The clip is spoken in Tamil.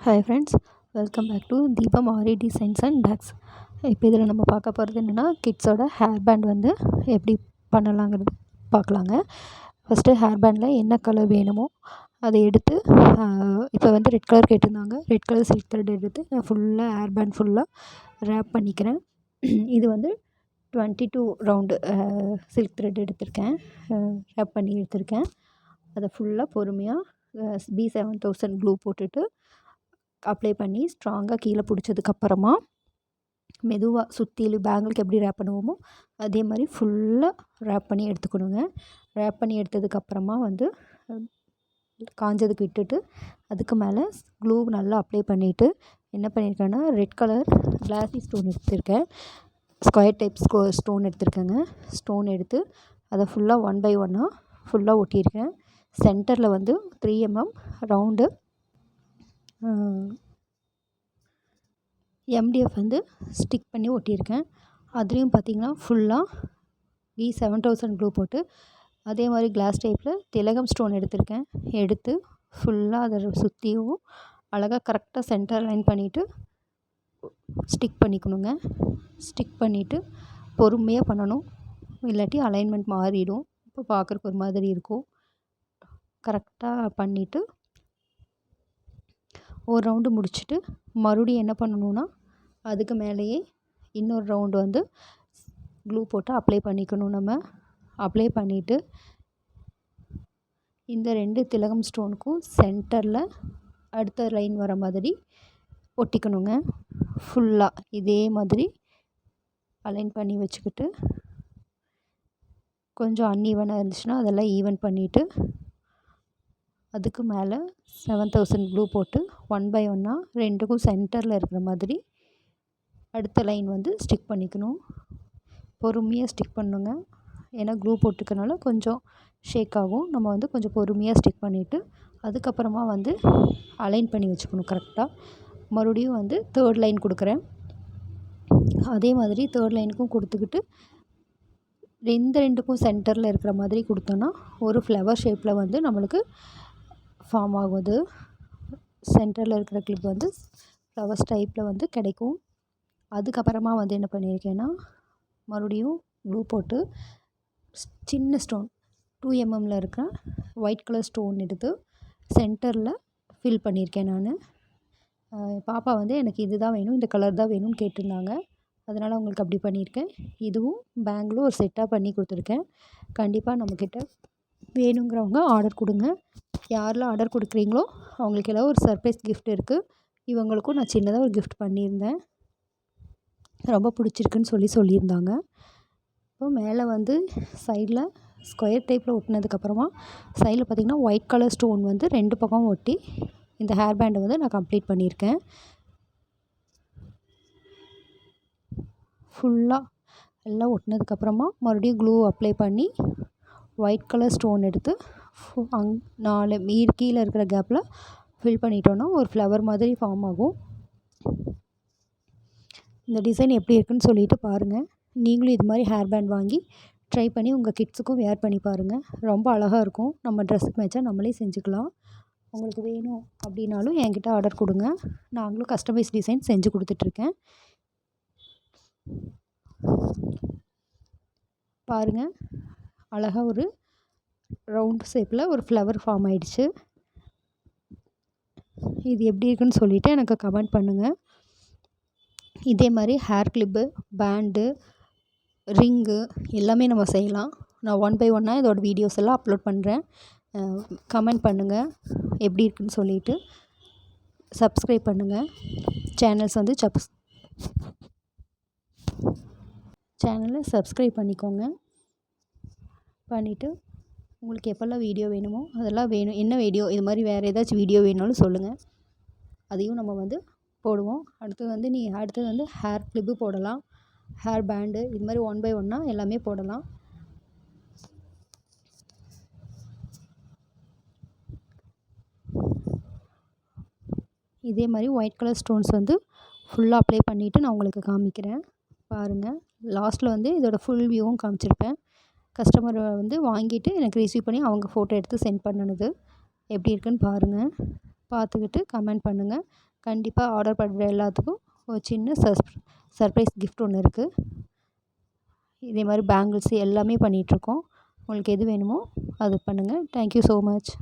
Hi friends, welcome back to Deepam Aari designs and packs. இப்போ இதில் நம்ம பார்க்க போகிறது என்னென்னா, கிட்ஸோட ஹேர் பேண்ட் வந்து எப்படி பண்ணலாங்கிறது பார்க்கலாங்க. ஃபஸ்ட்டு ஹேர் பேண்டில் என்ன கலர் வேணுமோ அதை எடுத்து, இப்போ வந்து ரெட் கலர் கேட்டிருந்தாங்க. ரெட் கலர் சில்க் த்ரெட் எடுத்து நான் ஃபுல்லாக ஹேர் பேண்ட் ஃபுல்லாக ரேப் பண்ணிக்கிறேன். இது வந்து 22 ரவுண்டு சில்க் த்ரெட் எடுத்திருக்கேன், ரேப் பண்ணி எடுத்திருக்கேன். அதை ஃபுல்லாக பொறுமையாக B7000 க்ளூ போட்டுட்டு அப்ளை பண்ணி ஸ்ட்ராங்காக கீழே பிடிச்சதுக்கப்புறமா மெதுவாக சுற்றிலும் பேங்கிளுக்கு எப்படி ரேப் பண்ணுவோமோ அதே மாதிரி ஃபுல்லாக ரேப் பண்ணி எடுத்துக்கணுங்க. ரேப் பண்ணி எடுத்ததுக்கப்புறமா வந்து காஞ்சதுக்கு விட்டுட்டு அதுக்கு மேலே க்ளூ நல்லா அப்ளை பண்ணிவிட்டு என்ன பண்ணியிருக்கேன்னா, ரெட் கலர் கிளாஸி ஸ்டோன் எடுத்திருக்கேன். ஸ்கொயர் டைப் ஸ்டோன் எடுத்திருக்கேங்க. ஸ்டோன் எடுத்து அதை ஃபுல்லாக 1 by 1 ஃபுல்லாக ஒட்டியிருக்கேன். சென்டரில் வந்து 3 mm ரவுண்டு MDF வந்து ஸ்டிக் பண்ணி ஒட்டியிருக்கேன். அதுலேயும் பார்த்திங்கன்னா ஃபுல்லாக B7000 க்ளூ போட்டு அதே மாதிரி கிளாஸ் டைப்பில் திலகம் ஸ்டோன் எடுத்திருக்கேன். எடுத்து ஃபுல்லாக அதை சுற்றியும் அழகாக கரெக்டாக சென்டர் லைன் பண்ணிவிட்டு ஸ்டிக் பண்ணிக்கணுங்க. ஸ்டிக் பண்ணிவிட்டு பொறுமையாக பண்ணணும், இல்லாட்டி அலைன்மெண்ட் மாறிடும். இப்போ பார்க்குறக்கு ஒரு மாதிரி இருக்கும். கரெக்டாக பண்ணிவிட்டு ஒரு ரவுண்டு முடிச்சுட்டு மறுபடியும் என்ன பண்ணணுன்னா, அதுக்கு மேலேயே இன்னொரு ரவுண்டு வந்து க்ளூ போட்டு அப்ளை பண்ணிக்கணும். நம்ம அப்ளை பண்ணிவிட்டு இந்த 2 திலகம் ஸ்டோனுக்கும் சென்டரில் அடுத்த லைன் வர மாதிரி ஒட்டிக்கணுங்க. ஃபுல்லாக இதே மாதிரி அலைன் பண்ணி வச்சுக்கிட்டு கொஞ்சம் அன்ஈவனாக இருந்துச்சுன்னா அதெல்லாம் ஈவன் பண்ணிவிட்டு அதுக்கு மேலே 7000 க்ளூ போட்டு 1 by 1 ரெண்டுக்கும் சென்டரில் இருக்கிற மாதிரி அடுத்த லைன் வந்து ஸ்டிக் பண்ணிக்கணும். பொறுமையாக ஸ்டிக் பண்ணுங்க, ஏன்னா க்ளூ போட்டுக்கனால கொஞ்சம் ஷேக் ஆகும். நம்ம வந்து கொஞ்சம் பொறுமையாக ஸ்டிக் பண்ணிவிட்டு அதுக்கப்புறமா வந்து அலைன் பண்ணி வச்சுக்கணும் கரெக்டாக. மறுபடியும் வந்து 3rd லைன் கொடுக்குறேன். அதே மாதிரி 3rd லைனுக்கும் கொடுத்துக்கிட்டு இந்த ரெண்டுக்கும் சென்டரில் இருக்கிற மாதிரி கொடுத்தோன்னா ஒரு ஃப்ளவர் ஷேப்பில் வந்து நம்மளுக்கு ஃபார்ம் ஆகுது. சென்டரில் இருக்கிற கிளிப் வந்து ஃப்ளவர்ஸ் டைப்பில் வந்து கிடைக்கும். அதுக்கப்புறமா வந்து என்ன பண்ணியிருக்கேன்னா, மறுபடியும் க்ளூ போட்டு சின்ன ஸ்டோன் 2 mm இருக்கிற ஒயிட் கலர் ஸ்டோன் எடுத்து சென்டரில் ஃபில் பண்ணியிருக்கேன். நான் பாப்பா வந்து எனக்கு இது தான் வேணும், இந்த கலர் தான் வேணும்னு கேட்டிருந்தாங்க. அதனால் அவங்களுக்கு அப்படி பண்ணியிருக்கேன். இதுவும் பேங்கிளும் ஒரு செட்டாக பண்ணி கொடுத்துருக்கேன். கண்டிப்பாக நம்மக்கிட்ட வேணுங்கிறவங்க ஆர்டர் கொடுங்க. யாரெல்லாம் ஆர்டர் கொடுக்குறீங்களோ அவங்களுக்கு எல்லாம் ஒரு சர்ப்ரைஸ் கிஃப்ட் இருக்குது. இவங்களுக்கும் நான் சின்னதாக ஒரு கிஃப்ட் பண்ணியிருந்தேன், ரொம்ப பிடிச்சிருக்குன்னு சொல்லியிருந்தாங்க. இப்போ மேலே வந்து சைடில் ஸ்கொயர் டைப்பில் ஒட்டினதுக்கப்புறமா சைடில் பார்த்திங்கன்னா ஒயிட் கலர் ஸ்டோன் வந்து 2 பக்கம் ஒட்டி இந்த ஹேர் பேண்டை வந்து நான் கம்ப்ளீட் பண்ணியிருக்கேன். ஃபுல்லாக எல்லாம் ஒட்டினதுக்கப்புறமா மறுபடியும் க்ளூ அப்ளை பண்ணி ஒயிட் கலர் ஸ்டோன் எடுத்து 4 கீழே இருக்கிற கேப்பில் ஃபில் பண்ணிட்டோன்னா ஒரு ஃப்ளவர் மாதிரி ஃபார்ம் ஆகும். இந்த டிசைன் எப்படி இருக்குன்னு சொல்லிட்டு பாருங்கள். நீங்களும் இது மாதிரி ஹேர் பேண்ட் வாங்கி ட்ரை பண்ணி உங்கள் கிட்ஸுக்கும் வேர் பண்ணி பாருங்கள். ரொம்ப அழகாக இருக்கும். நம்ம ட்ரெஸ்ஸுக்கு மேட்சாக நம்மளே செஞ்சுக்கலாம். உங்களுக்கு வேணும் அப்படின்னாலும் என்கிட்ட ஆர்டர் கொடுங்க. நாங்களும் கஸ்டமைஸ் டிசைன் செஞ்சு கொடுத்துட்ருக்கேன். பாருங்கள், அழகாக ஒரு ரவுண்ட் ஷேப்பில் ஒரு ஃப்ளவர் ஃபார்ம் ஆகிடுச்சு. இது எப்படி இருக்குன்னு சொல்லிவிட்டு எனக்கு கமெண்ட் பண்ணுங்கள். இதே மாதிரி ஹேர் கிளிப்பு, பேண்டு, ரிங்கு எல்லாமே நம்ம செய்யலாம். நான் 1 by 1 இதோட வீடியோஸ் எல்லாம் அப்லோட் பண்ணுறேன். கமெண்ட் பண்ணுங்கள் எப்படி இருக்குன்னு சொல்லிவிட்டு. சப்ஸ்கிரைப் பண்ணுங்கள். சேனல்ஸ் வந்து சேனலை சப்ஸ்கிரைப் பண்ணிக்கோங்க. பண்ணிவிட்டு உங்களுக்கு எப்போல்லாம் வீடியோ வேணுமோ அதெல்லாம் வேணும், என்ன வீடியோ இது மாதிரி வேறு ஏதாச்சும் வீடியோ வேணும்னாலும் சொல்லுங்கள், அதையும் நம்ம வந்து போடுவோம். அடுத்தது வந்து ஹேர் கிளிப்பு போடலாம், ஹேர் பேண்டு, இது மாதிரி 1 by 1 எல்லாமே போடலாம். இதே மாதிரி ஒயிட் கலர் ஸ்டோன்ஸ் வந்து ஃபுல்லாக அப்ளை பண்ணிவிட்டு நான் உங்களுக்கு காமிக்கிறேன். பாருங்கள், லாஸ்ட்டில் வந்து இதோட ஃபுல் வியூவும் காமிச்சிருப்பேன். கஸ்டமர் வந்து வாங்கிட்டு எனக்கு ரிசீவ் பண்ணி அவங்க ஃபோட்டோ எடுத்து சென்ட் பண்ணினது எப்படி இருக்குன்னு பாருங்கள். பார்த்துக்கிட்டு கமெண்ட் பண்ணுங்கள். கண்டிப்பாக ஆர்டர் பண்ணுற எல்லாத்துக்கும் ஒரு சின்ன சர்ப்ரைஸ் கிஃப்ட் ஒன்று இருக்குது. இதே மாதிரி பேங்கிள்ஸ் எல்லாமே பண்ணிகிட்ருக்கோம். உங்களுக்கு எது வேணுமோ அது பண்ணுங்கள். Thank you so much.